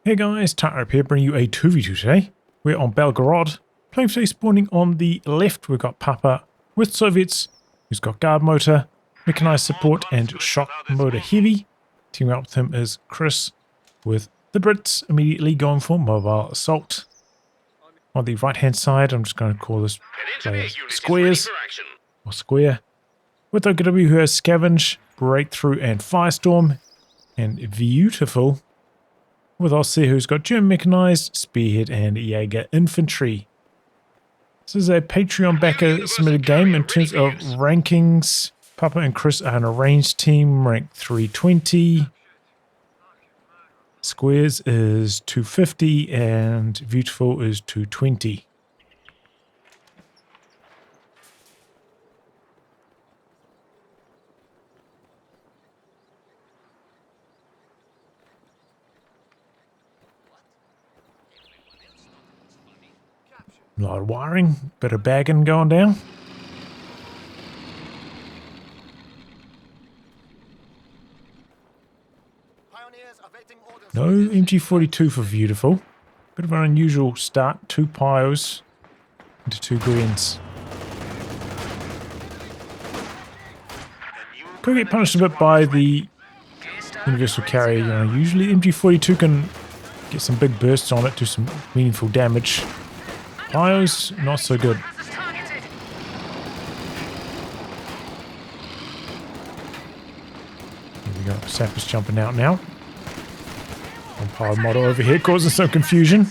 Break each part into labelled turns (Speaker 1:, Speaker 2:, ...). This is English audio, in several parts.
Speaker 1: Hey guys, Tightrope here, bringing you a 2v2 today. We're on Belgorod. Playing today, spawning on the left, we've got Papa with Soviets, who's got guard motor, mechanized support, and shock motor heavy. Teaming up with him is Chrixs with the Brits, immediately going for mobile assault. On the right hand side, I'm just going to call this player Squares, or Square. With OKW, who has Scavenge, Breakthrough, and Firestorm, and Viewtiful with Ostheer, who's got German Mechanized, Spearhead, and Jaeger Infantry. This is a Patreon backer submitted game in terms of rankings. Papa and Chrixs are an arranged team, ranked 320. Squares is 250 and Viewtiful is 220. A lot of wiring, bit of bagging going down. No MG42 for Viewtiful. Bit of an unusual start. 2 piles into 2 greens. Could get punished a bit by the universal carrier. You know, usually MG42 can get some big bursts on it, do some meaningful damage. Piles, not so good. Here we go. Sappers jumping out now. One pile model over here causing some confusion.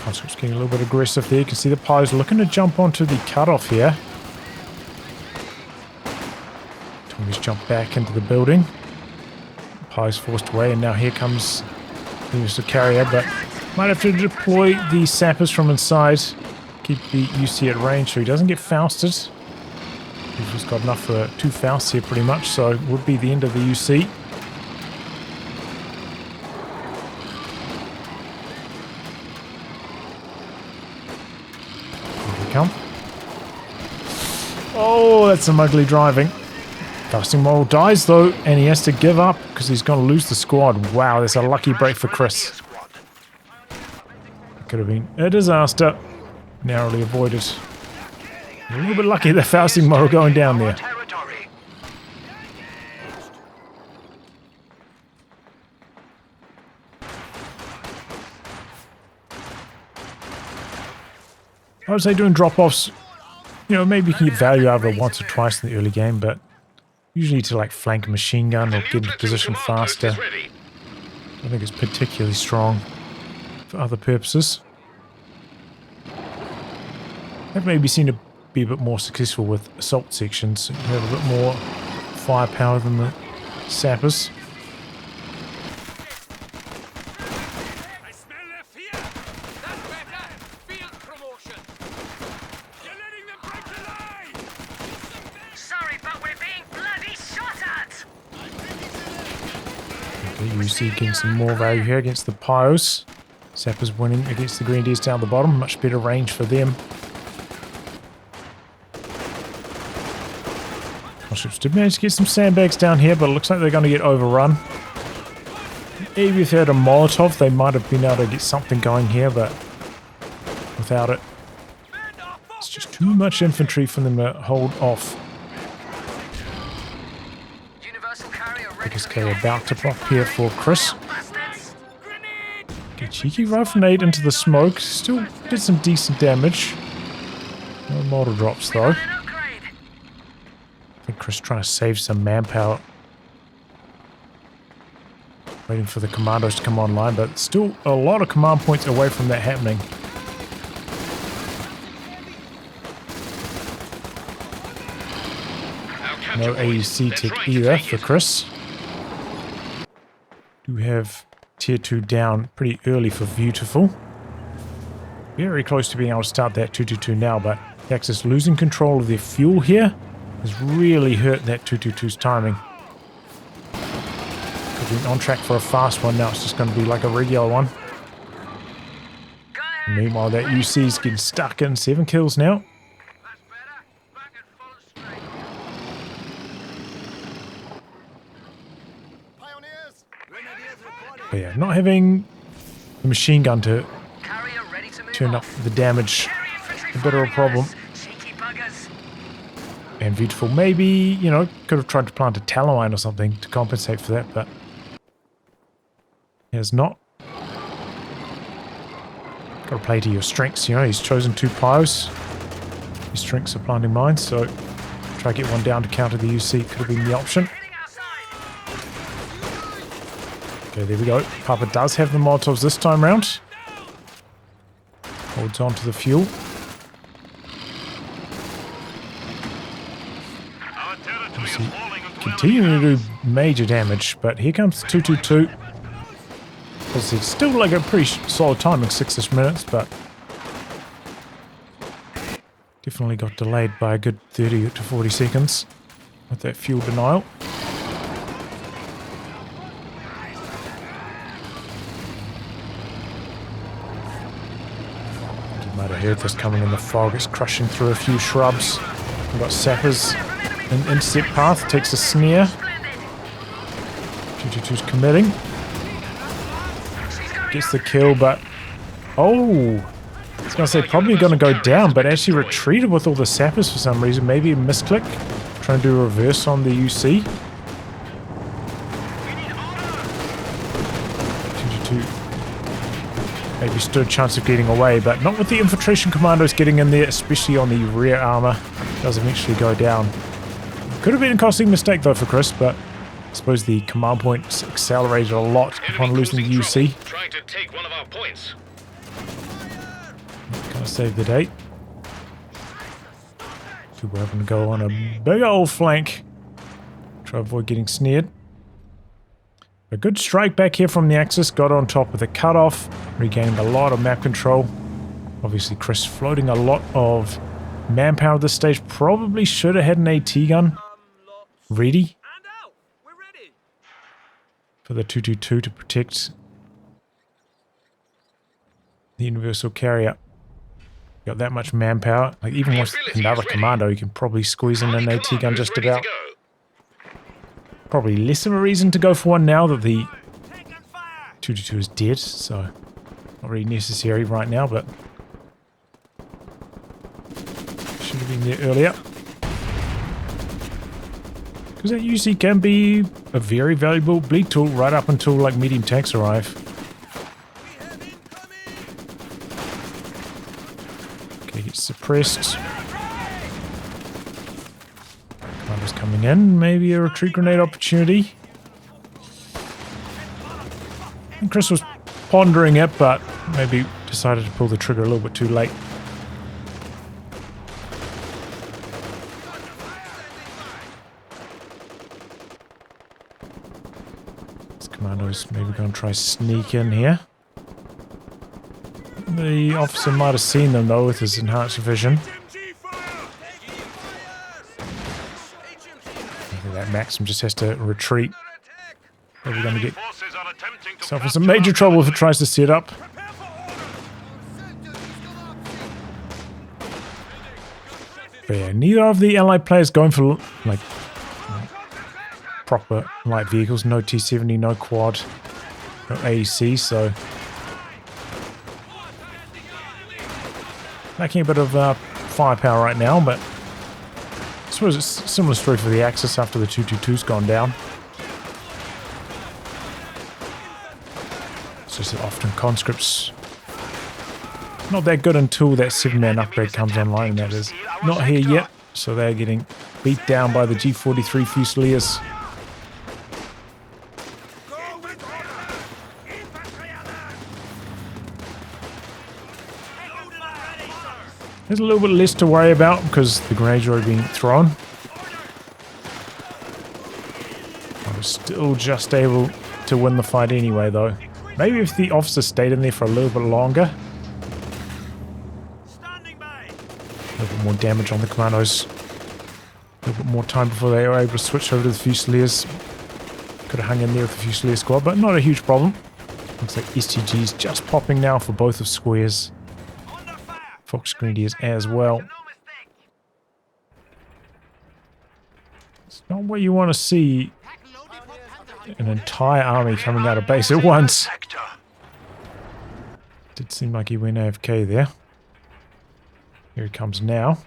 Speaker 1: Conscript's getting a little bit aggressive there. You can see the piles looking to jump onto the cutoff here. Tommy's jumped back into the building. Pie's forced away, and now here comes the universal carrier, but might have to deploy the sappers from inside. Keep the UC at range so he doesn't get fausted. He's got enough for 2 fausts here pretty much, so it would be the end of the UC. Here we come. Oh, that's some ugly driving. Casting model dies though, and he has to give up because he's going to lose the squad. Wow, that's a lucky break for Chrixs. Could have been a disaster. Narrowly avoided. A little bit lucky the fausting model going down there. I would say doing drop-offs, you know, maybe you can get value out of it once or twice in the early game, but usually to like flank a machine gun or get into position faster. I think it's particularly strong for other purposes. I've maybe seen it be a bit more successful with assault sections. You have a bit more firepower than the sappers.
Speaker 2: I smell their fear. That's better. Field promotion. You're letting them break the line.
Speaker 3: Sorry, but we're being bloody shot at.
Speaker 1: Okay, you see getting some more value here against the piles. Sappers winning against the Grenadiers down the bottom. Much better range for them. Conscripts did manage to get some sandbags down here, but it looks like they're going to get overrun. Maybe if they had a Molotov, they might have been able to get something going here, but without it, it's just too much infantry for them to hold off. Biggest K about to pop here for Chrixs. Get cheeky rough nade into the smoke. Still did some decent damage. No model drops though. I think Chrixs trying to save some manpower. Waiting for the commandos to come online, but still a lot of command points away from that happening. No AEC tick either for Chrixs. Do have tier 2 down pretty early for Viewtiful. Very close to being able to start that 222 now, but the Axis losing control of their fuel here has really hurt that 222's timing. Could be on track for a fast one, now it's just going to be like a regular one. Meanwhile, that UC's getting stuck in 7 kills now. But yeah, not having the machine gun to
Speaker 3: Carrier ready to move
Speaker 1: turn up
Speaker 3: off.
Speaker 1: the damage,
Speaker 3: Heavy infantry
Speaker 1: a bit of a problem.
Speaker 3: fires. Cheeky buggers.
Speaker 1: And Viewtiful maybe, you know, could have tried to plant a tallow line or something to compensate for that, but he has not. Got to play to your strengths, you know, he's chosen 2 pyros. His strengths are planting mines, so try to get one down to counter the UC could have been the option.
Speaker 3: Heading outside.
Speaker 1: Okay, there we go. Papa does have the Molotovs this time round. Holds on to the fuel.
Speaker 2: Our territory is falling into
Speaker 1: Continuing to do major damage, but here comes the 222. Because it's still like a pretty solid timing, 6-ish minutes, but definitely got delayed by a good 30 to 40 seconds with that fuel denial. You might have heard this coming in the fog. It's crushing through a few shrubs. We've got sappers in intercept path. Takes a snare. 222's committing. Gets the kill, but oh, I was gonna say probably gonna go down, but actually retreated with all the sappers for some reason. Maybe a misclick, trying to do a reverse on the UC. 222 maybe stood a chance of getting away, but not with the infiltration commandos getting in there, especially on the rear armor. Does eventually go down. Could have been a costly mistake though for Chrixs, but I suppose the command points accelerated a lot upon losing the UC.
Speaker 2: Trying to take one of our points.
Speaker 1: Gonna save the day. Too bad I'm gonna go on a big old flank. Try to avoid getting snared. A good strike back here from the Axis. Got on top with a cutoff. Regaining a lot of map control. Obviously Chrixs floating a lot of manpower at this stage. Probably should have had an AT gun ready for the 222 to protect the universal carrier. Got that much manpower. Like even with another commando, you can probably squeeze in an AT gun just about. Probably less of a reason to go for one now that the 222 is dead, so not really necessary right now, but should have been there earlier. Because that UC can be a very valuable bleed tool right up until like medium tanks arrive. Okay, gets suppressed. Commando's coming in, maybe a retreat grenade opportunity. And Chrixs was pondering it, but maybe decided to pull the trigger a little bit too late. Commandos maybe going to try sneak in here. The officer might have seen them though with his enhanced vision. Maybe that Maxim just has to retreat. Probably going to get himself in some major trouble if it tries to set up. But yeah, neither of the allied players going for like proper light vehicles, no T-70, no quad, no AEC, so lacking a bit of firepower right now, but I suppose it's a similar story for the Axis after the 222's gone down. It's just that often conscripts not that good until that 7-man upgrade comes online, and that is not here yet, so they're getting beat down by the G43 Fusiliers. There's a little bit less to worry about because the grenades are already being thrown. I was still just able to win the fight anyway though. Maybe if the officer stayed in there for a little bit longer. A little bit more damage on the commandos. A little bit more time before they were able to switch over to the Fusiliers. Could have hung in there with the Fusilier squad, but not a huge problem. Looks like STG's just popping now for both of Squares. Fox Grenadiers as well. It's not what you want to see an entire army coming out of base at once.
Speaker 3: Sector.
Speaker 1: Did seem like he went AFK there. Here he comes now.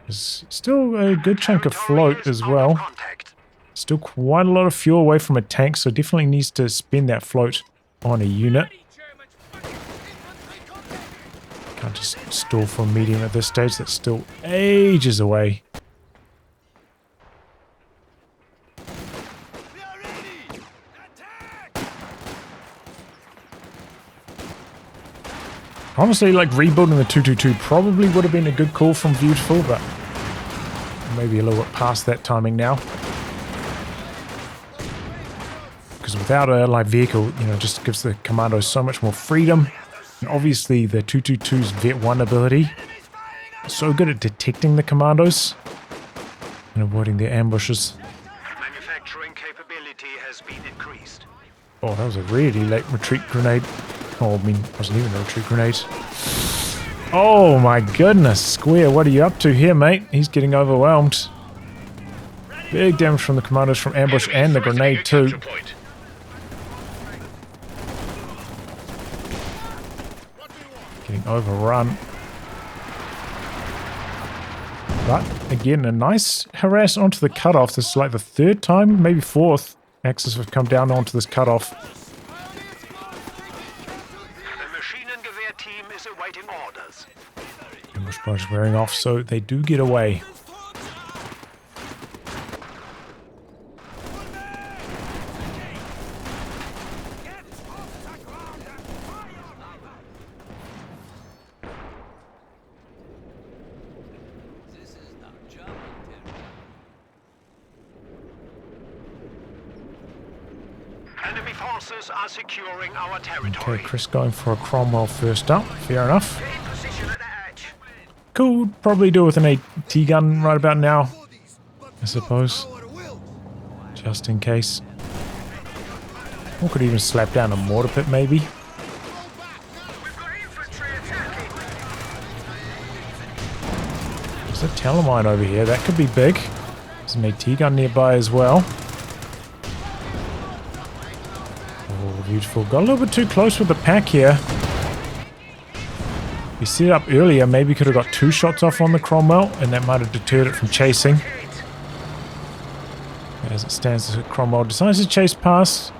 Speaker 1: There's still a good chunk of float as well.
Speaker 3: Contact.
Speaker 1: Still quite a lot of fuel away from a tank, so definitely needs to spend that float on a unit. Can't just stall for a medium at this stage, that's still ages away. Honestly, like, rebuilding the 222 probably would have been a good call from Viewtiful, but maybe a little bit past that timing now. Because without a light vehicle, you know, just gives the commandos so much more freedom. And obviously the 222's Vet 1 ability is so good at detecting the commandos and avoiding their ambushes.
Speaker 3: Manufacturing capability has been increased.
Speaker 1: Oh, that was a really late retreat grenade. Oh, I mean, it wasn't even a retreat grenade. Oh my goodness, Square, what are you up to here, mate? He's getting overwhelmed. Big damage from the commandos from ambush and the grenade too. Getting overrun. But again, a nice harass onto the cutoff. This is like the third time, maybe fourth, Axis have come down onto this cutoff.
Speaker 3: The machine and gewehr team is awaiting orders.
Speaker 1: Ambush barrage wearing off, so they do get away.
Speaker 3: Enemy forces are securing our territory.
Speaker 1: Okay, Chris going for a Cromwell first up. Fair enough.
Speaker 3: In position at the edge.
Speaker 1: Could probably do with an AT gun right about now, I suppose. Just in case. Or could even slap down a mortar pit, maybe.
Speaker 3: We've got infantry attacking.
Speaker 1: There's a Telemine over here. That could be big. There's an AT gun nearby as well. Oh, beautiful. Got a little bit too close with the pack here. If he set it up earlier, maybe could have got 2 shots off on the Cromwell, and that might have deterred it from chasing. As it stands, the Cromwell decides to chase past.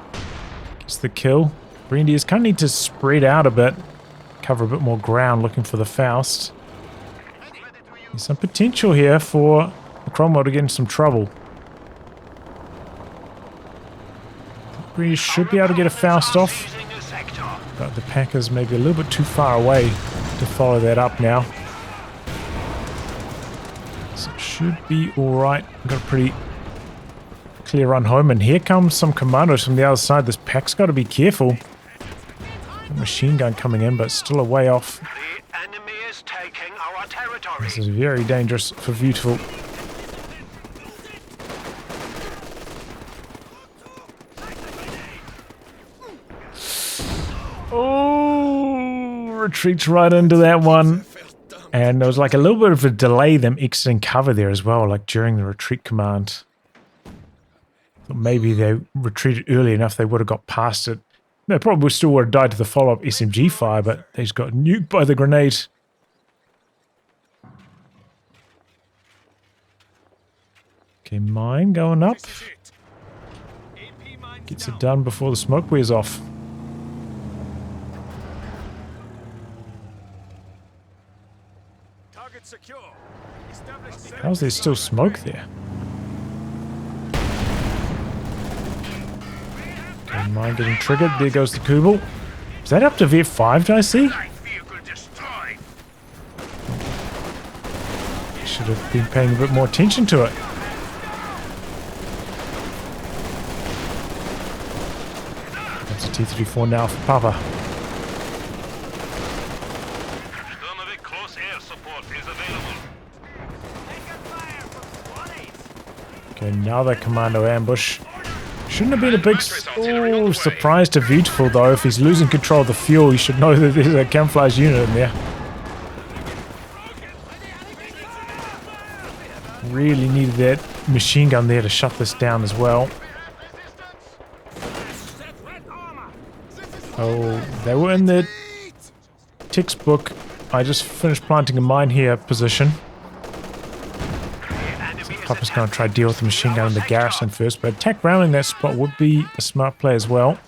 Speaker 1: Gets the kill. Grenadiers kind of need to spread out a bit, cover a bit more ground looking for the Faust. There's some potential here for the Cromwell to get in some trouble. Grenadiers should be able to get a Faust off, but the Packers may be a little bit too far away to follow that up now. So it should be alright. Got a pretty clear run home, and here comes some commandos from the other side. This pack's got to be careful. A machine gun coming in, but still a way off.
Speaker 3: The enemy is taking our territory.
Speaker 1: This is very dangerous for Viewtiful. Oh, retreats right into that one. And there was like a little bit of a delay them exiting cover there as well, like during the retreat command. Maybe they retreated early enough they would have got past it. They probably still would have died to the follow-up SMG fire, but they just got nuked by the grenade. Okay, mine going up. Gets it done before the smoke wears off.
Speaker 2: Target secure. Establish the
Speaker 1: How's there still smoke there? Okay, mine getting triggered. There goes the Kubel. Is that up to V5, do I see?
Speaker 3: Vehicle destroyed.
Speaker 1: Should have been paying a bit more attention to it. That's a T-34 now for Papa.
Speaker 3: Sturmovik close air support is available.
Speaker 1: Okay, now that commando ambush. Shouldn't have been a big surprise to Viewtiful though. If he's losing control of the fuel, he should know that there's a camouflage unit in there. Really needed that machine gun there to shut this down as well. Oh, they were in the textbook. I just finished planting a mine here position. So Papa's going to try to deal with the machine gun in the garrison first, but attack round in that spot would be a smart play as well.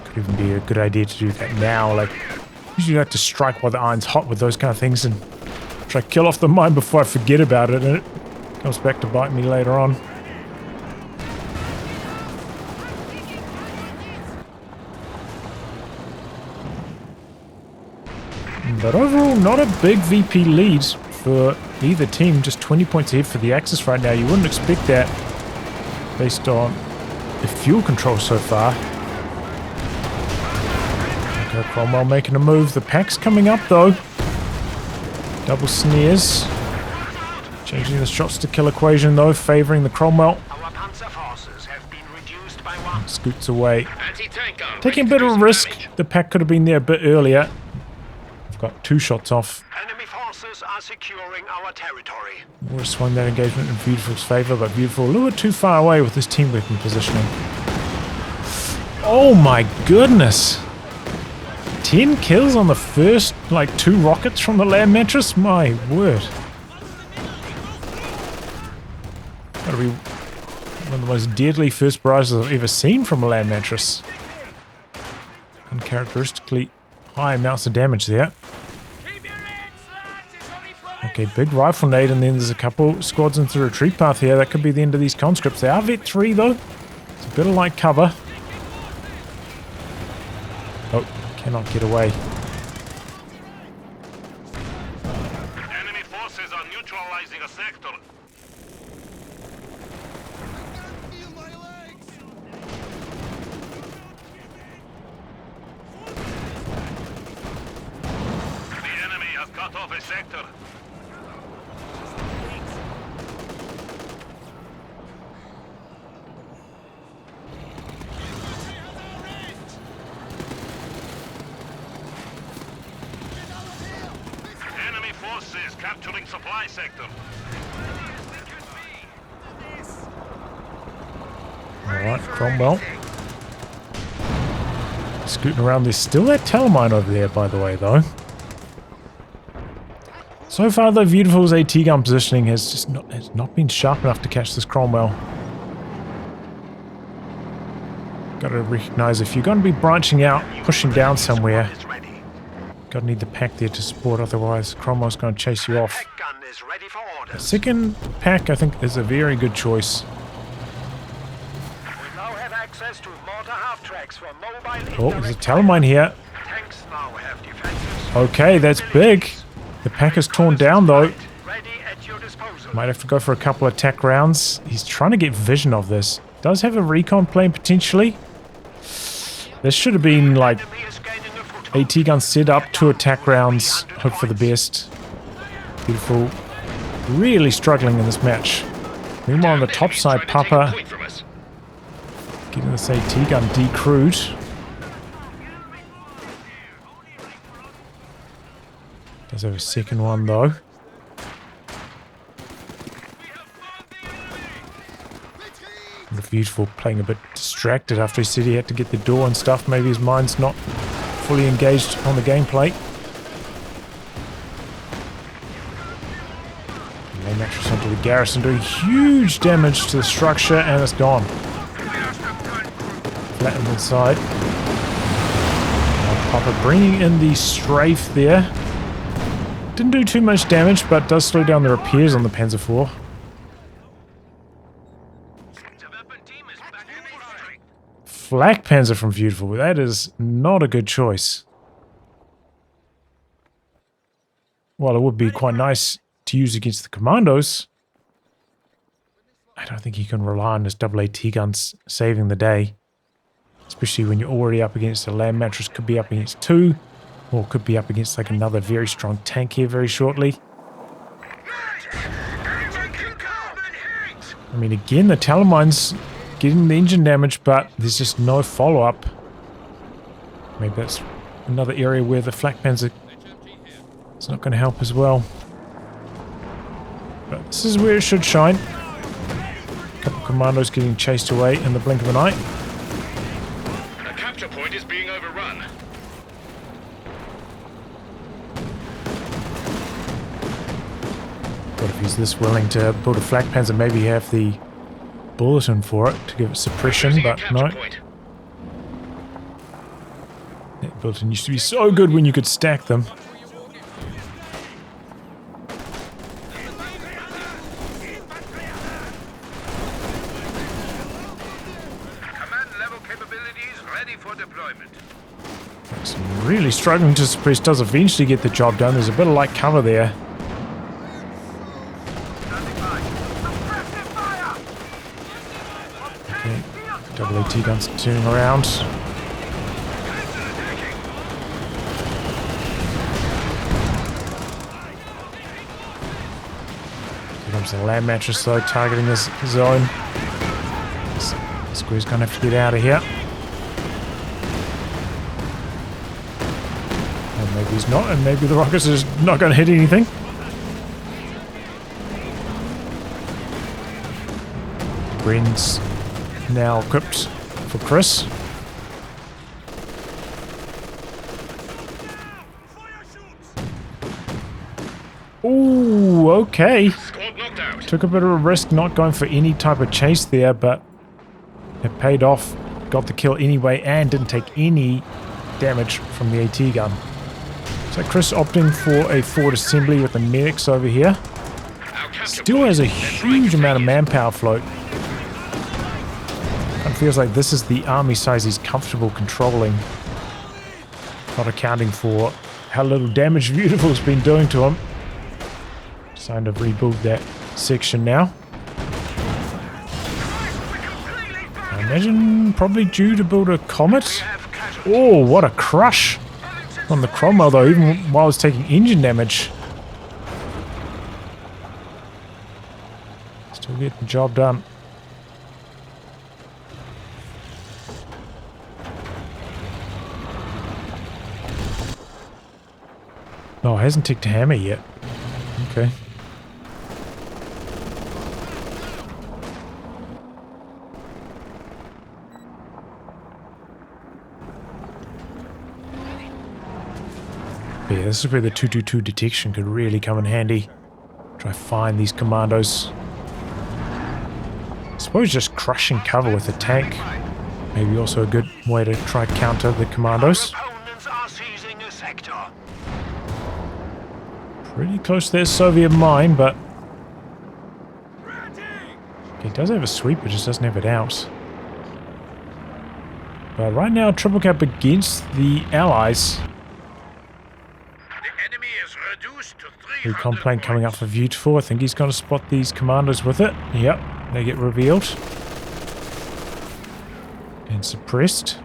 Speaker 1: Could even be a good idea to do that now. Like, usually you have to strike while the iron's hot with those kind of things and try to kill off the mine before I forget about it, and it comes back to bite me later on. But overall, not a big VP lead for either team. Just 20 points ahead for the Axis right now. You wouldn't expect that based on the fuel control so far. Okay, Cromwell making a move. The pack's coming up though. Double snares. Changing the shots to kill equation though, favoring the Cromwell.
Speaker 4: Our panzer forces have been reduced by 1.
Speaker 1: Scoots away.
Speaker 2: Anti-tank arm.
Speaker 1: Taking a bit of a risk. The pack could have been there a bit earlier. I've got 2 shots off.
Speaker 4: Enemy forces are securing our territory.
Speaker 1: Would have swung that engagement in Viewtiful's favour, but Viewtiful a little bit too far away with his team weapon positioning. Oh my goodness! 10 kills on the first, like, 2 rockets from the land mattress? My word. Gotta be one of the most deadly first barrages I've ever seen from a land mattress. Uncharacteristically high amounts of damage there. Okay, big rifle nade, and then there's a couple squads into the retreat path here. That could be the end of these conscripts. They are Vet 3 though. It's a bit of light cover. Oh, cannot get away.
Speaker 3: Enemy forces are neutralizing a sector. The enemy has cut off a sector. Enemy forces capturing supply sector.
Speaker 1: Alright, Cromwell. Scooting around. There's still that telemine over there, by the way, though. So far, though, Viewtiful's AT gun positioning has just not been sharp enough to catch this Cromwell. Gotta recognize if you're going to be branching out, pushing down somewhere, gotta need the pack there to support, otherwise Cromwell's going to chase you off.
Speaker 4: Pack gun is ready for
Speaker 1: The
Speaker 4: orders.
Speaker 1: second pack, I think, is a very good choice.
Speaker 4: We now have access to mortar half-tracks for mobile
Speaker 1: Oh, there's a
Speaker 4: indirect
Speaker 1: telemine here.
Speaker 4: tanks now have defensives.
Speaker 1: Okay, that's big. The pack is torn down, though.
Speaker 4: Ready at your disposal.
Speaker 1: Might have to go for a couple attack rounds. He's trying to get vision of this. Does have a recon plane potentially. This should have been like
Speaker 4: Enemy is gaining a foothold.
Speaker 1: AT gun set up, 2 attack rounds. Hope for the best. Viewtiful. Really struggling in this match. Meanwhile on the top side, Papa getting this AT gun decrewed. Does have a second one though. Viewtiful playing a bit distracted after he said he had to get the door and stuff. Maybe his mind's not fully engaged on the gameplay. Main mattress onto the garrison, doing huge damage to the structure, and it's gone. Flattened inside. Now Papa bringing in the strafe there. Didn't do too much damage, but does slow down the repairs on the Panzer IV. Flak Panzer from Viewtiful. That is not a good choice. Well, it would be quite nice to use against the commandos. I don't think you can rely on his double AT guns saving the day. Especially when you're already up against a land mattress. Could be up against 2. Or could be up against like another very strong tank here very shortly. I mean, again, the telemine's getting the engine damage, but there's just no follow-up. Maybe that's another area where the flak panzer is not going to help as well. But this is where it should shine. A couple of commandos getting chased away in the blink of an eye.
Speaker 3: A capture point is being overrun.
Speaker 1: But if he's this willing to build a flak panzer, maybe have the bulletin for it to give it suppression,
Speaker 3: Losing a
Speaker 1: but
Speaker 3: capture
Speaker 1: no.
Speaker 3: point.
Speaker 1: That bulletin used to be so good when you could stack them.
Speaker 4: Command level capabilities ready for deployment.
Speaker 1: So really struggling to suppress, does eventually get the job done. There's a bit of light cover there. Okay, double AT guns turning around. Here comes the land mattress though, targeting this zone. Square's gonna have to get out of here. Or maybe he's not, and maybe the rockets are not gonna hit anything. Bren's now equipped for Chris. Ooh, okay.
Speaker 3: Squad knocked out.
Speaker 1: Took a bit of a risk not going for any type of chase there, but it paid off. Got the kill anyway and didn't take any damage from the AT gun. So Chris opting for a forward assembly with the medics over here.
Speaker 3: Our capture
Speaker 1: Still
Speaker 3: point
Speaker 1: has a
Speaker 3: is
Speaker 1: huge amount of manpower float. It feels like this is the army size he's comfortable controlling. Not accounting for how little damage Viewtiful's been doing to him. Starting to rebuild that section now. I imagine probably due to build a Comet. Oh, what a crush on the Cromwell though, even while it's taking engine damage. Still getting the job done. Oh, it hasn't ticked a hammer yet. Okay. Yeah, this is where the 222 detection could really come in handy. Try find these commandos. I suppose just crushing cover with a tank. Maybe also a good way to try counter the commandos.
Speaker 4: Opponents are seizing a sector.
Speaker 1: Pretty close to their Soviet mine, but he does have a sweeper, just doesn't have it out. But right now, triple cap against the Allies.
Speaker 4: The enemy is reduced to 300
Speaker 1: Recon plane coming up for Viewtiful. I think he's going to spot these commandos with it. Yep, they get revealed. And suppressed.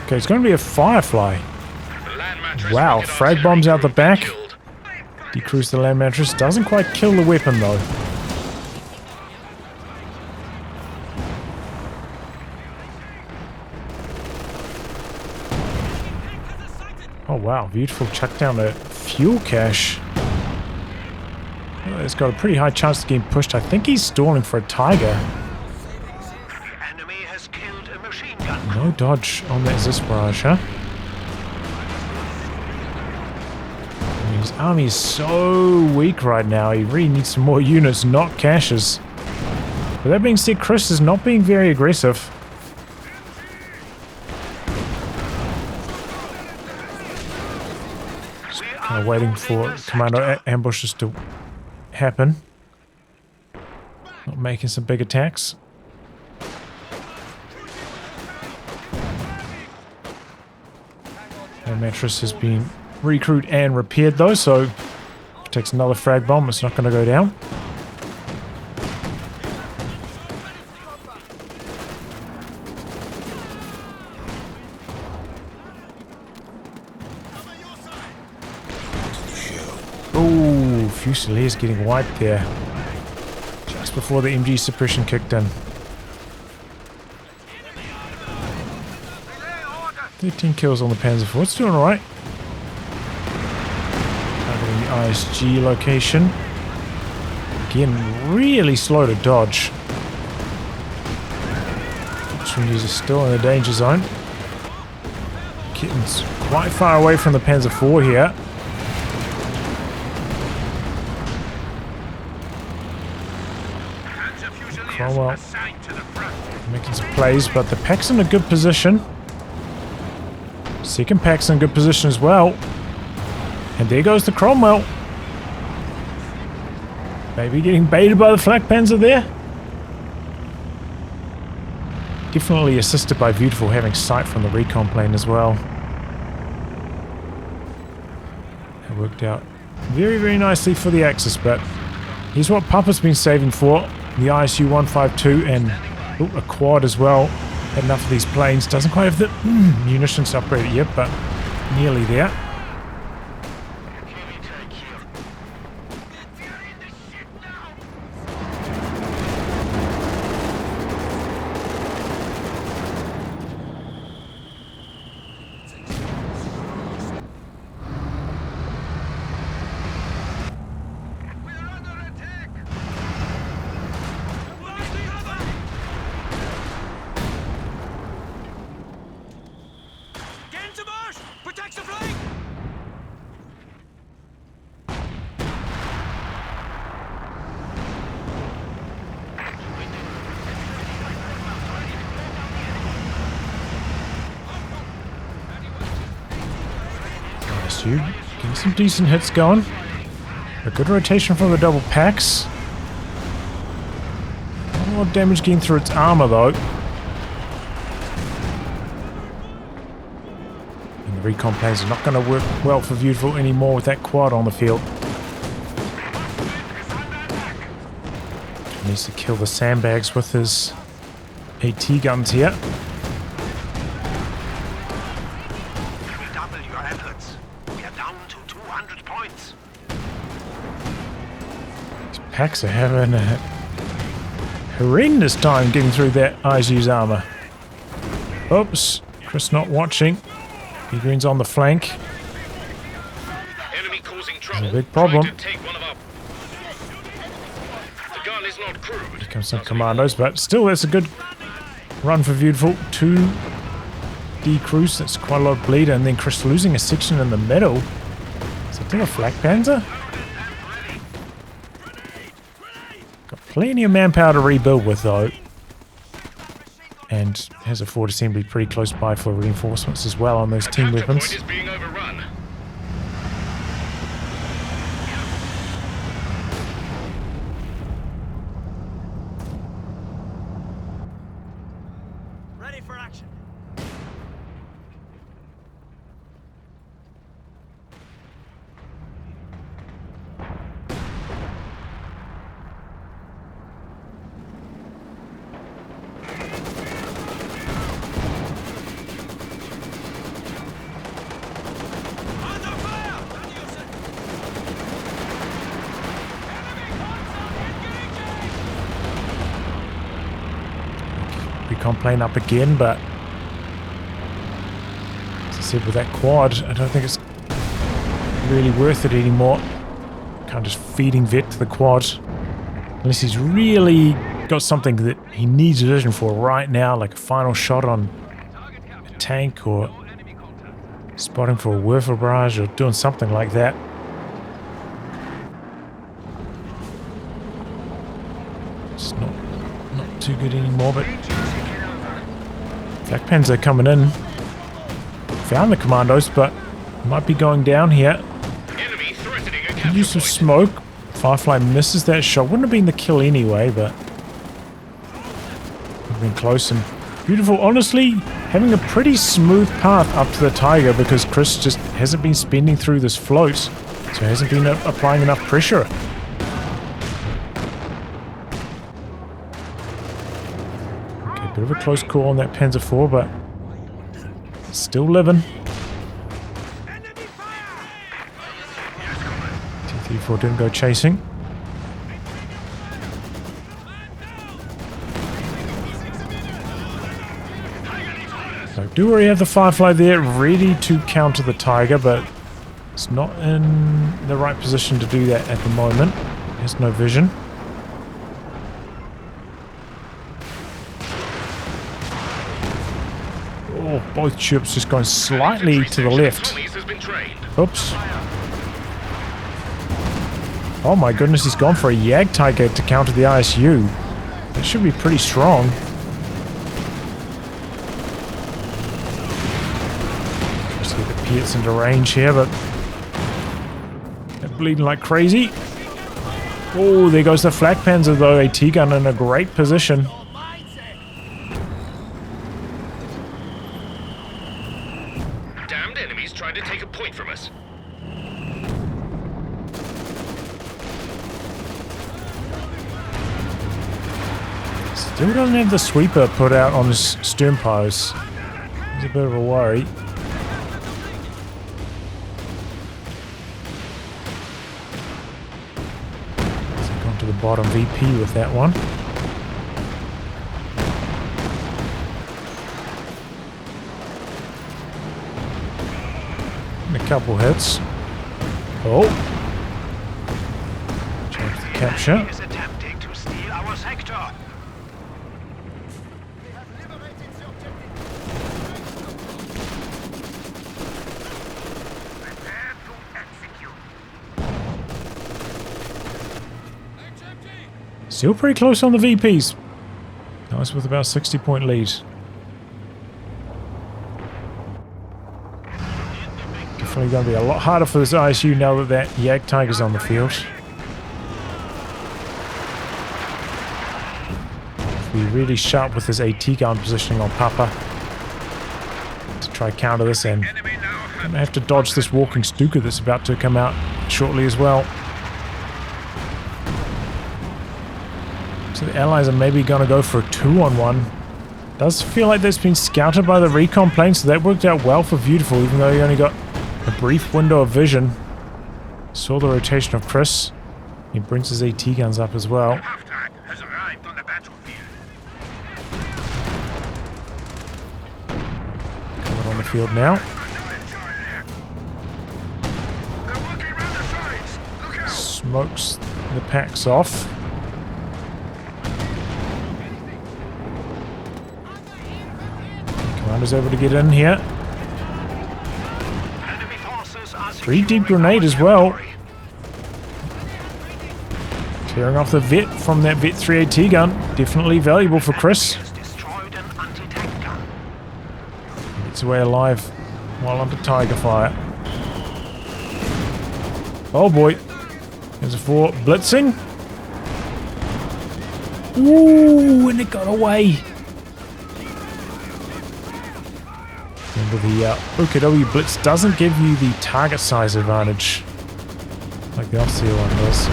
Speaker 1: Okay, it's going to be a Firefly.
Speaker 3: The land mattress
Speaker 1: Wow,
Speaker 3: rocket
Speaker 1: frag
Speaker 3: artillery
Speaker 1: bombs out the
Speaker 3: crew
Speaker 1: back.
Speaker 3: killed.
Speaker 1: Decrease the land mattress. Doesn't quite kill the weapon though. Oh wow, Viewtiful chucked down a fuel cache. Well, it's got a pretty high chance of getting pushed. I think he's stalling for a Tiger.
Speaker 4: The enemy has killed a machine gun.
Speaker 1: No dodge on that Zisparage, huh? I mean, his army is so weak right now. He really needs some more units, not caches. But that being said, Chris is not being very aggressive. Kind of waiting for commando ambushes to happen. Not making some big attacks. The mattress has been recruited and repaired though, so if it takes another frag bomb, it's not going to go down. Oh, Fusilier's getting wiped there. Just before the MG suppression kicked in. 13 kills on the Panzer IV. It's doing alright. Targeting the ISG location. Again, really slow to dodge. Which one is still in the danger zone. Getting quite far away from the Panzer IV here. Cromwell making some plays, but the pack's in a good position. Second pack's in good position as well. And there goes the Cromwell. Maybe getting baited by the flak panzer there. Definitely assisted by Viewtiful having sight from the recon plane as well. That worked out very, very nicely for the Axis, but here's what Papa's been saving for. The ISU 152 and a quad as well. Had enough of these planes. Doesn't quite have the munitions to upgrade it yet, but nearly there. Getting some decent hits going. A good rotation from the double packs. A lot of damage getting through its armor though. And the recon planes are not going to work well for Viewtiful anymore with that quad on the field. He needs to kill the sandbags with his AT guns here. Packs are having a horrendous time getting through that ISU's armor. Oops, Chris not watching. He green's on the flank.
Speaker 3: Enemy causing trouble.
Speaker 1: A big problem.
Speaker 3: The gun is not crude.
Speaker 1: Here comes some commandos, but still that's a good run for Viewtiful. 2 decrews, that's quite a lot of bleed, and then Chris losing a section in the middle. Is it still a flak panzer? Plenty of manpower to rebuild with though. And has a forward assembly pretty close by for reinforcements as well on those team weapons.
Speaker 3: Point is being overrun.
Speaker 2: Ready for action.
Speaker 1: Recon plane up again, but as I said with that quad, I don't think it's really worth it anymore. Kind of just feeding vet to the quad. Unless he's really got something that he needs vision for right now, like a final shot on a tank or spotting for a Werfer barrage or doing something like that. It's not too good anymore, but Flak Panzer coming in. Found the commandos, but might be going down here. Could use some smoke. Firefly misses that shot. Wouldn't have been the kill anyway, but would have been close. And Viewtiful, honestly, having a pretty smooth path up to the Tiger because Chris just hasn't been spending through this float, so he hasn't been applying enough pressure. Bit of a close call on that Panzer IV, but still living. T-34 didn't go chasing. So do already have the Firefly there, ready to counter the Tiger, but It's not in the right position to do that at the moment. It has no vision. Oh, both ships just going slightly to the left. Oops. Oh my goodness, he's gone for a Jagdtiger to counter the ISU. That should be pretty strong. Just get the Piets into range here, but they're bleeding like crazy. Oh, there goes the Flak Panzer though. A T-gun in a great position.
Speaker 3: Damned enemies trying to take a point from us.
Speaker 1: Still doesn't have the sweeper put out on his stern post. It's a bit of a worry. He's gone to the bottom VP with that one. And a couple hits. Oh. Change the capture.
Speaker 4: Is attempting to steal our sector. Prepare to execute.
Speaker 1: Still pretty close on the VPs. Nice with about 60-point lead. Definitely going to be a lot harder for this ISU now that that Jagdtiger's on the field. Be really sharp with his AT gun positioning on Papa to try counter this end. Gonna have to dodge this walking Stuka that's about to come out shortly as well. So the allies are maybe going to go for a 2-on-1. Does feel like that's been scouted by the recon plane, so that worked out well for Viewtiful, even though he only got a brief window of vision. Saw the rotation of Chrixs. He brings his AT guns up as well.
Speaker 4: Half-track has arrived on the battlefield.
Speaker 1: Coming on the field now.
Speaker 4: They're working around the sides. Look out!
Speaker 1: Smokes the packs off. Commander's able to get in here.
Speaker 4: Enemy forces are
Speaker 1: Pretty deep
Speaker 4: securing
Speaker 1: grenade
Speaker 4: our
Speaker 1: as well.
Speaker 4: territory.
Speaker 1: Tearing off the Vet from that Vet 3 AT gun. Definitely valuable for Chrixs.
Speaker 4: Has destroyed an anti-tank gun.
Speaker 1: Gets away alive while under Tiger fire. Oh boy. There's a 4 blitzing. Ooh, and it got away. Remember the OKW blitz doesn't give you the target size advantage like the Ostheer one does.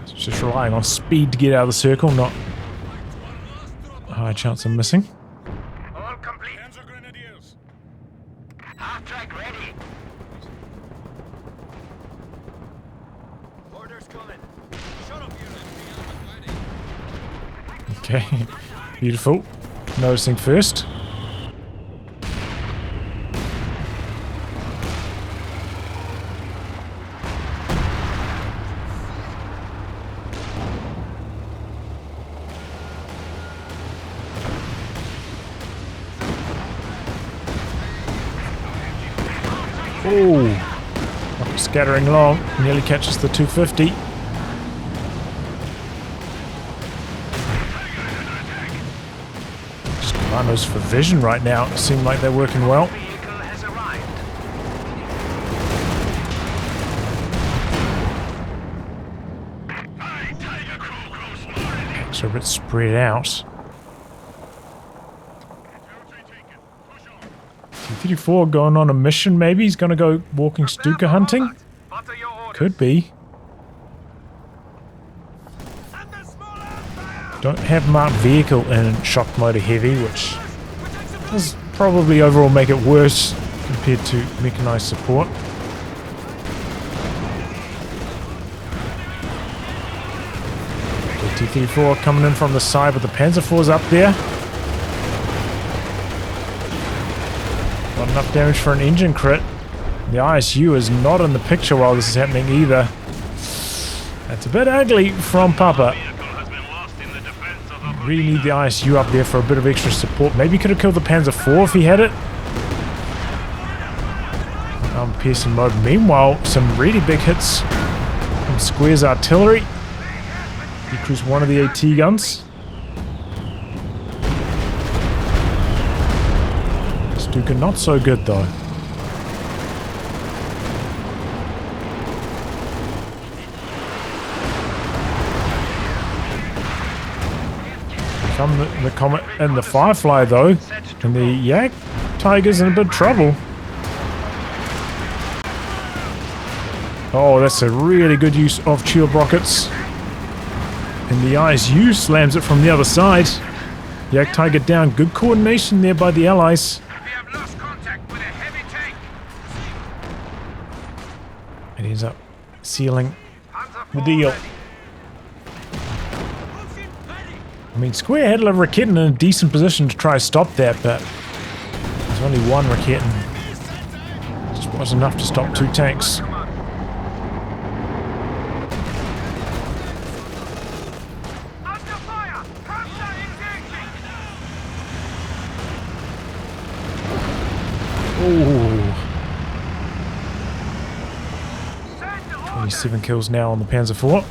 Speaker 1: It's just relying on speed to get out of the circle, not a high chance of missing.
Speaker 4: All complete. Half-track ready. Orders coming. Shut up, unit.
Speaker 1: Okay, beautiful. Noticing first. Oh, scattering long, nearly catches the 250. Just commandos for vision right now. Seem like they're working well.
Speaker 4: Vehicle has arrived.
Speaker 1: Packs are a bit spread out. T-34 going on a mission maybe? He's going to go walking Stuka hunting?
Speaker 4: What are your orders?
Speaker 1: Could be. Don't have marked vehicle in shock motor heavy, which does probably overall make it worse compared to mechanized support. The T-34 coming in from the side, but the Panzer IV's up there. Not enough damage for an engine crit. The ISU is not in the picture while this is happening either. That's a bit ugly from Papa. Really need the ISU up there for a bit of extra support. Maybe could have killed the Panzer IV if he had it. Piercing mode. Meanwhile, some really big hits from Square's artillery. Decrease one of the AT guns. Stuka not so good though. Come the Comet and the Firefly though, and the Yak Tiger's in a bit of trouble. Oh, that's a really good use of shield rockets. And the ISU slams it from the other side. Yak Tiger down. Good coordination there by the Allies.
Speaker 2: We have lost contact with a heavy tank.
Speaker 1: It ends up sealing the deal. I mean, Square had a Raketin in a decent position to try to stop that, but there's only one Raketin. It just wasn't enough to stop two tanks. Ooh. 27 kills now on the Panzer IV.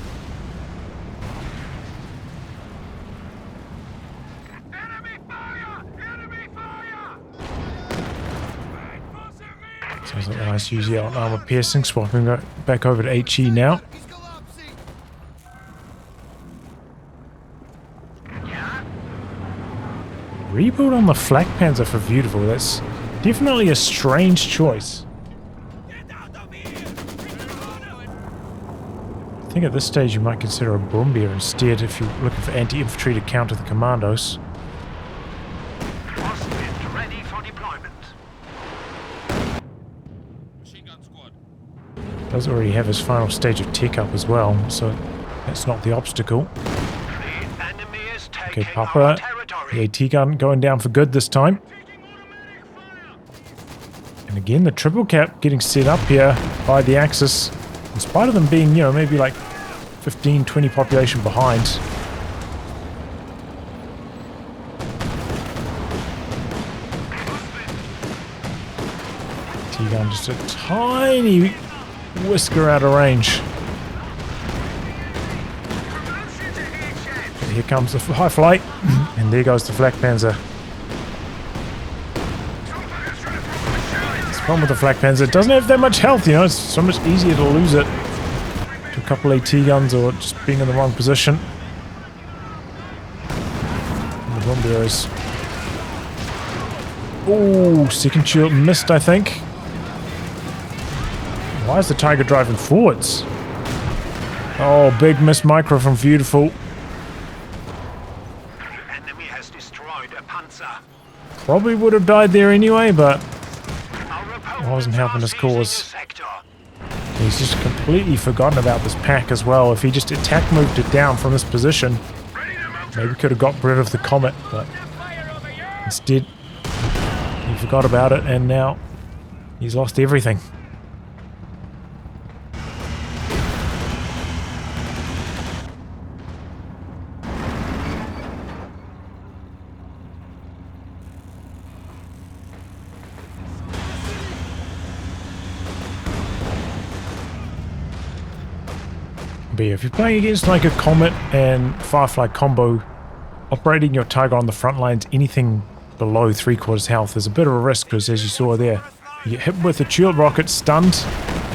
Speaker 1: Sounds like a nice use here on armor piercing, swapping back over to HE now. Rebuild on the Flak Panzer for Viewtiful. That's definitely a strange choice. I think at this stage you might consider a Brumbier instead if you're looking for anti-infantry to counter the commandos.
Speaker 4: Ostheer ready for deployment.
Speaker 1: Does already have his final stage of tech up as well, so that's not the obstacle.
Speaker 4: The enemy is taking
Speaker 1: Okay, Papa,
Speaker 4: our territory.
Speaker 1: the AT gun going down for good this time. And again, the triple cap getting set up here by the Axis. In spite of them being, you know, maybe like 15, 20 population behind. T-gun just a tiny whisker out of range. Here comes the high flight, and there goes the Flak Panzer. The problem with the Flak Panzer, it doesn't have that much health, you know, it's so much easier to lose it to a couple AT guns or just being in the wrong position. And the Brumbier is... Ooh, second shield missed, I think. Why is the Tiger driving forwards? Oh, big miss micro from Viewtiful.
Speaker 4: The enemy has destroyed a Panzer.
Speaker 1: Probably would have died there anyway, but
Speaker 4: Our
Speaker 1: wasn't helping his
Speaker 4: seizing the
Speaker 1: cause.
Speaker 4: sector.
Speaker 1: He's just completely forgotten about this pack as well. If he just attack moved it down from this position, maybe could have got rid of the Comet, but instead he forgot about it and now he's lost everything. But yeah, if you're playing against like a Comet and Firefly combo, operating your Tiger on the front lines, anything below 3/4 health is a bit of a risk because as you saw there, you get hit with a shield rocket, stunned,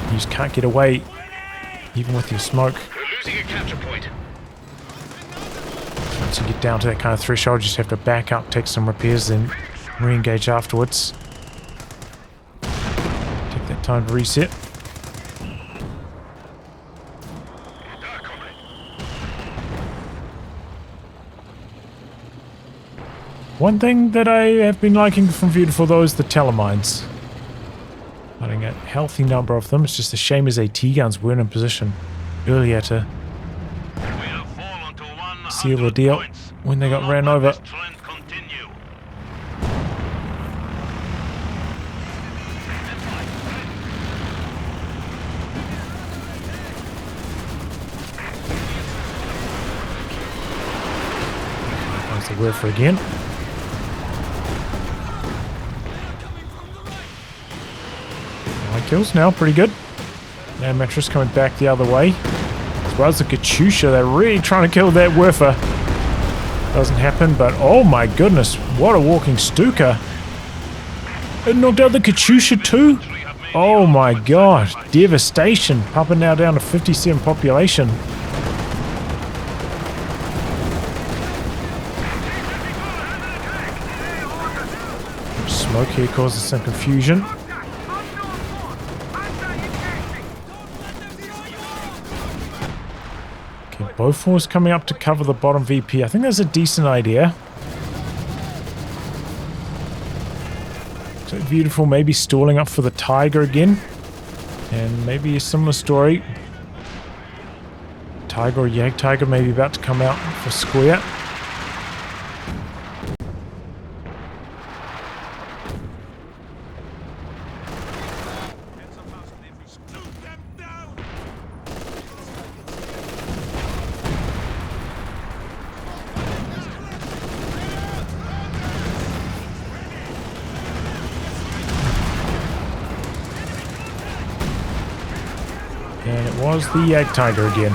Speaker 1: you just can't get away even with your smoke.
Speaker 3: We're losing a capture point.
Speaker 1: Once you get down to that kind of threshold, you just have to back up, take some repairs, then re-engage afterwards. Take that time to reset. One thing that I have been liking from Viewtiful though is the telemines. Finding a healthy number of them. It's just a shame as AT guns weren't in position earlier to
Speaker 3: We have fallen to 100
Speaker 1: seal the deal
Speaker 3: points.
Speaker 1: when they got
Speaker 3: Do not
Speaker 1: ran
Speaker 3: let
Speaker 1: over.
Speaker 3: this trend continue.
Speaker 1: It's a Werfer again. Nine kills now, pretty good. Now Mattress coming back the other way. As well as the Katyusha, they're really trying to kill that Werfer. Doesn't happen, but oh my goodness, what a walking Stuka. It knocked out the Katyusha too? Oh my god, devastation. Papa now down to 57 population. Smoke here causes some confusion. Okay, both fours coming up to cover the bottom VP. I think that's a decent idea. So Viewtiful maybe stalling up for the Tiger again. And maybe a similar story. Tiger or Jagdtiger maybe about to come out for square. And it was the Jagdtiger again.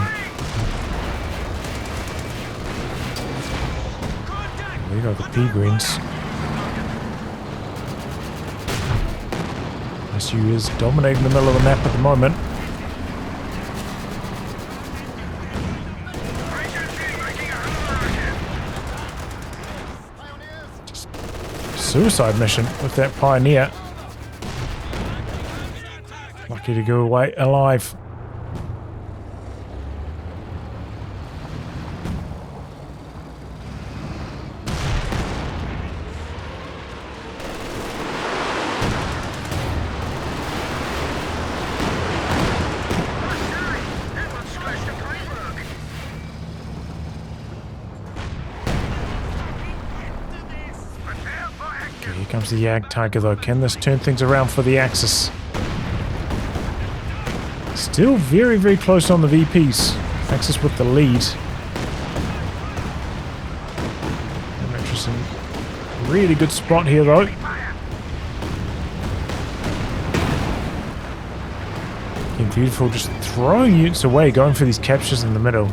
Speaker 1: There you go, the P-Greens. SU is dominating the middle of the map at the moment. Just suicide mission with that Pioneer. Lucky to go away alive. Here comes the Jagdtiger though. Can this turn things around for the Axis? Still very, very close on the VPs. Axis with the lead. Interesting. Really good spot here though. And Viewtiful just throwing units away, going for these captures in the middle.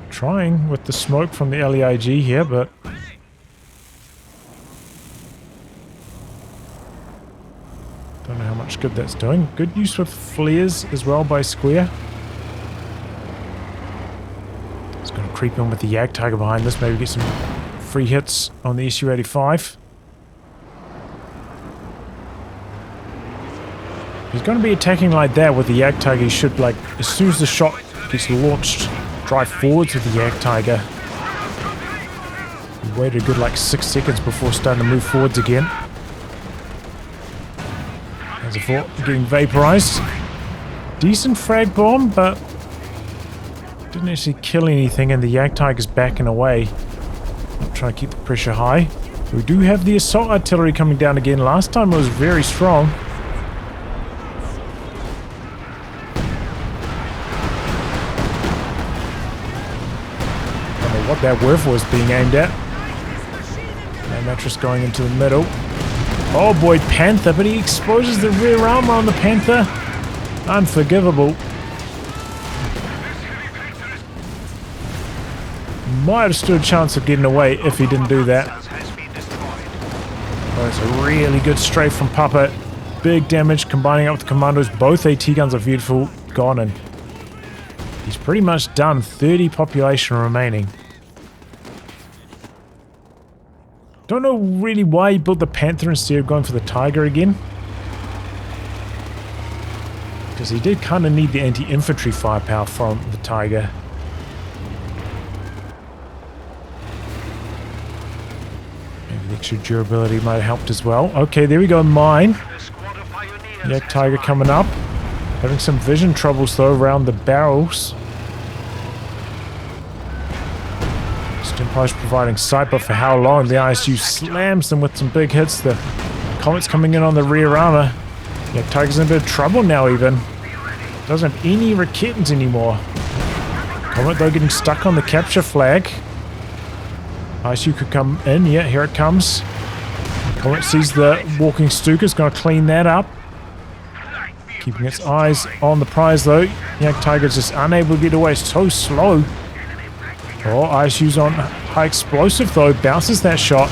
Speaker 1: Trying with the smoke from the LEIG here, but don't know how much good that's doing. Good use with flares as well by Square. It's going to creep in with the Jagdtiger behind this, maybe get some free hits on the SU-85. He's going to be attacking like that with the Jagdtiger. He should, like, as soon as the shot gets launched, drive forwards with the Jagdtiger. He waited a good like 6 seconds before starting to move forwards again. As a thought, getting vaporized. Decent frag bomb, but didn't actually kill anything, and the Jagdtiger's backing away. Not trying to keep the pressure high. We do have the assault artillery coming down again. Last time it was very strong. What that Werfer was being aimed at. Now Mattress going into the middle. Oh boy, Panther, but he exposes the rear armor on the Panther. Unforgivable. Might have stood a chance of getting away if he didn't do that. Oh, it's a really good strafe from Papa. Big damage combining up with the commandos. Both AT guns are Viewtiful. Gone, and he's pretty much done. 30 population remaining. Don't know really why he built the Panther instead of going for the Tiger again. Because he did kind of need the anti-infantry firepower from the Tiger. Maybe the extra durability might have helped as well. Okay, there we go, mine. Jagdtiger coming up. Having some vision troubles though around the barrels. Empire's providing sight, but for how long? The ISU slams them with some big hits. The Comets coming in on the rear armor. Yeah, Tiger's in a bit of trouble now even. Doesn't have any Raketans anymore. Comet though getting stuck on the capture flag. ISU could come in. Yeah, here it comes. Comet sees the walking Stuka's going to clean that up. Keeping its eyes on the prize though. Young Tiger's just unable to get away. So slow. Oh, ISU's on high explosive though. Bounces that shot.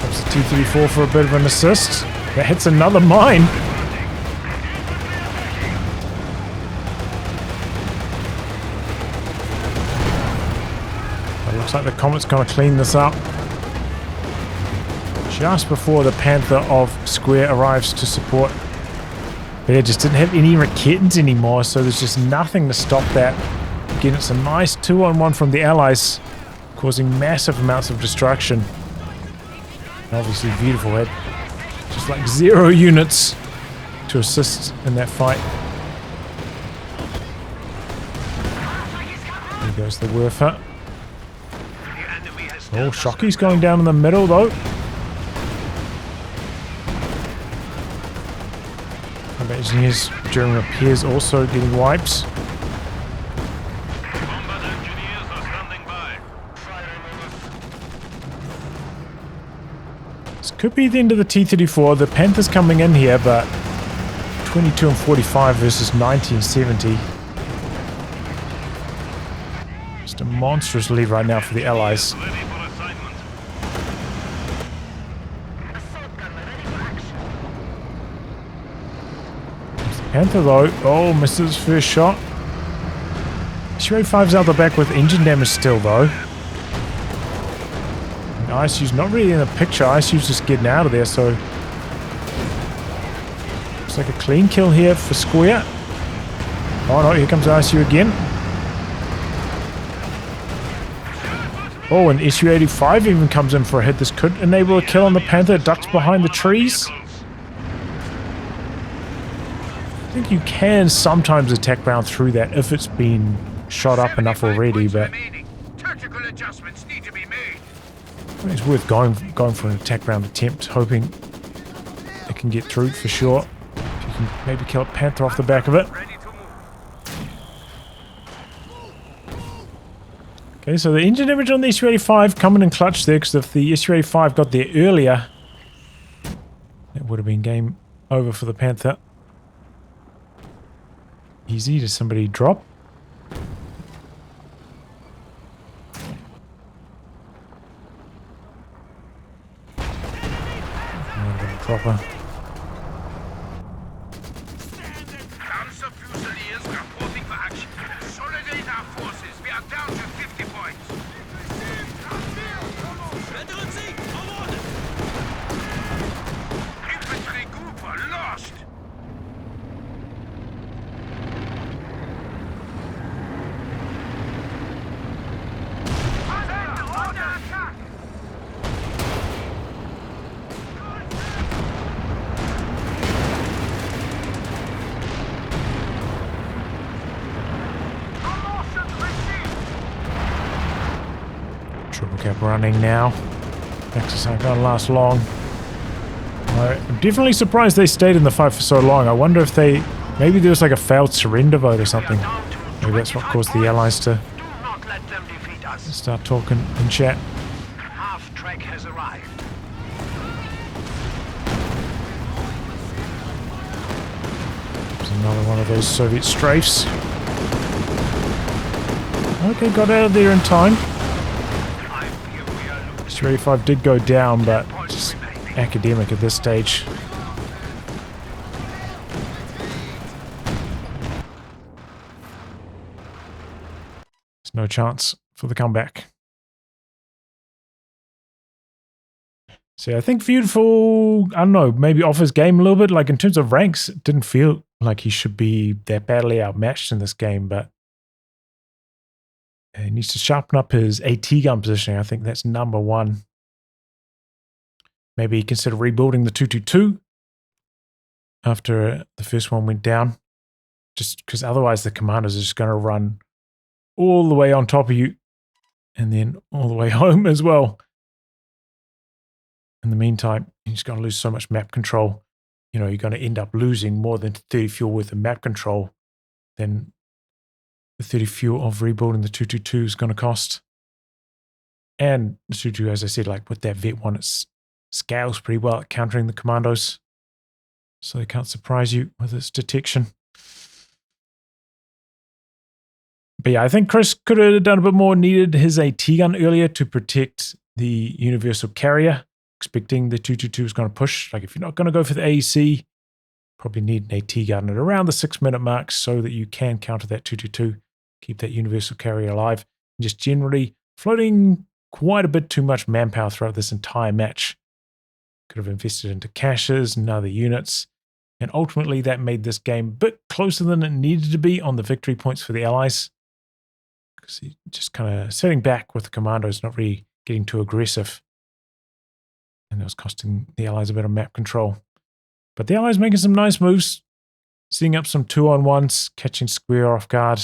Speaker 1: Comes the T-34 for a bit of an assist. That hits another mine. It looks like the Comet's going to clean this up. Just before the Panther of Square arrives to support. But it just didn't have any Raketans anymore, so there's just nothing to stop that. Again, it's a nice 2-on-1 from the Allies, causing massive amounts of destruction. And obviously Viewtiful had just like 0 units to assist in that fight. There goes the Werfer. Oh, Shocky's going down in the middle though. Engineers during repairs also getting wipes.
Speaker 3: Combat engineers are standing by.
Speaker 1: This could be the end of the T-34. The Panther's coming in here, but 22 and 45 versus 19 and 70. Just a monstrous lead right now for the Allies.
Speaker 3: Ready for assignment.
Speaker 1: Panther though, oh, misses first shot. Su-5's out the back with engine damage still though. And ISU's not really in the picture. ISU's just getting out of there, so looks like a clean kill here for Square. Oh no, here comes ISU again. Oh, and Su-85 even comes in for a hit. This could enable a kill on the Panther. It ducks behind the trees. I think you can sometimes attack round through that if it's been shot up enough already, but
Speaker 2: Tactical adjustments need to be made.
Speaker 1: I think it's worth going for an attack round attempt, hoping it can get through for sure. If you can maybe kill a Panther off the back of it.
Speaker 2: Ready to move.
Speaker 1: Okay, so the engine damage on the Su-85 coming in clutch there, because if the Su-85 got there earlier, it would have been game over for the Panther. Easy. Does somebody drop? Proper.
Speaker 2: Panzer Fusiliers reporting for action. Consolidate our forces. We are down to 50 points. Infantry group are lost.
Speaker 1: Triple cap running now. Nexus ain't gonna last long. I'm definitely surprised they stayed in the fight for so long. I wonder if they... maybe there was like a failed surrender vote or something. Maybe that's what caused the Allies to
Speaker 4: Do not let them defeat us.
Speaker 1: start talking in chat.
Speaker 4: Half track has arrived.
Speaker 1: There's another one of those Soviet strafes. Okay, got out of there in time. Su-85 did go down, but just academic at this stage. There's no chance for the comeback. So I think Viewtiful, I don't know, maybe off his game a little bit. Like in terms of ranks, it didn't feel like he should be that badly outmatched in this game, but he needs to sharpen up his AT gun positioning. I think that's number one. Maybe consider rebuilding the 222 after the first one went down. Just because otherwise the commanders are just going to run all the way on top of you and then all the way home as well. In the meantime, you're just going to lose so much map control. You know, you're going to end up losing more than 30 fuel worth of map control than the 30 fuel of rebuilding the 222 is going to cost. And the 222, as I said, like with that Vet 1, it scales pretty well at countering the commandos. So they can't surprise you with its detection. But yeah, I think Chrixs could have done a bit more, needed his AT gun earlier to protect the universal carrier, expecting the 222 is going to push. Like if you're not going to go for the AEC, probably need an AT gun at around the 6-minute mark so that you can counter that 222, keep that universal carrier alive, and just generally floating quite a bit too much manpower throughout this entire match. Could have invested into caches and other units, and ultimately that made this game a bit closer than it needed to be on the victory points for the Allies. Because he just kind of sitting back with the commandos, not really getting too aggressive. And that was costing the Allies a bit of map control. But the Allies making some nice moves, setting up some 2-on-1s, catching Square off guard,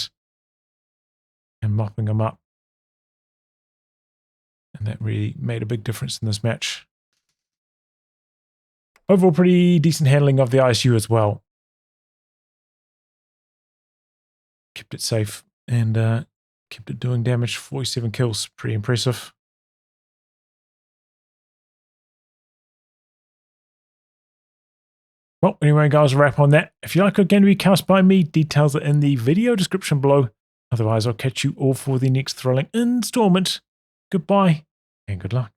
Speaker 1: and mopping them up. And that really made a big difference in this match. Overall, pretty decent handling of the ISU as well. Kept it safe and kept it doing damage. 47 kills, pretty impressive. Well, anyway, guys, a wrap on that. If you like a game to be cast by me, details are in the video description below. Otherwise, I'll catch you all for the next thrilling installment. Goodbye and good luck.